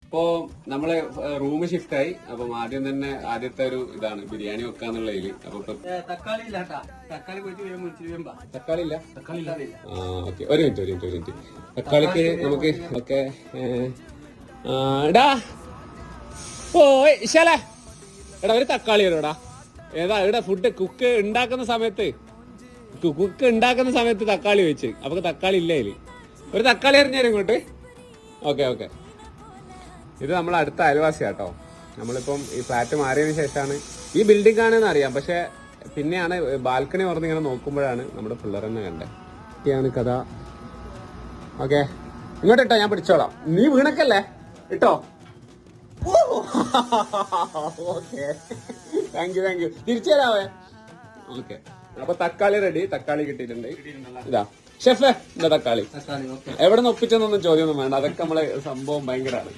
ഇപ്പോ നമ്മള് room shift ആയി. അപ്പം ആദ്യം തന്നെ ആദ്യത്തെ ഒരു ഇതാണ് ബിരിയാണി വെക്കാന്നുള്ളതില്. അപ്പൊ തക്കാളി ഇല്ല തക്കാളി തക്കാളി ഇല്ല. ഓക്കെ, ഒരു മിനിറ്റ്. തക്കാളിക്ക് നമുക്ക് ഓക്കെ എടാ ഓ ശാലേ എടാ ഒരു തക്കാളി വരോടാ. ഏതാ ഇവിടെ ഫുഡ് കുക്ക് ഉണ്ടാക്കുന്ന സമയത്ത് തക്കാളി വെച്ച് അപ്പൊ തക്കാളി ഇല്ല അതില്. ഒരു തക്കാളി എറിഞ്ഞാലും ഇങ്ങോട്ട്. ഓക്കെ. ഇത് നമ്മൾ അടുത്ത അയൽവാസി കേട്ടോ. നമ്മളിപ്പം ഈ ഫ്ലാറ്റ് മാറിയതിനു ശേഷമാണ് ഈ ബിൽഡിംഗ് ആണെന്ന് അറിയാം. പക്ഷെ പിന്നെയാണ് ബാൽക്കണി തുറന്ന് ഇങ്ങനെ നോക്കുമ്പോഴാണ് നമ്മുടെ പിള്ളേരെന്നെ കണ്ടത്. ഒക്കെയാണ് കഥ. ഓക്കെ ഇങ്ങോട്ട് ഇട്ടോ, ഞാൻ പിടിച്ചോളാം. നീ വീണക്കല്ലേ ഇട്ടോ. ഓക്കെ താങ്ക് യു തിരിച്ചു തരാവേ. ഓക്കെ അപ്പൊ തക്കാളി റെഡി. തക്കാളി കിട്ടിയിട്ടുണ്ട്. ഇതാ ഷെഫേ, എന്താ തക്കാളി എവിടെ നിന്ന് ഒപ്പിച്ചെന്നൊന്നും ചോദ്യമൊന്നും വേണ്ട. അതൊക്കെ നമ്മളെ സംഭവം ഭയങ്കരമാണ്.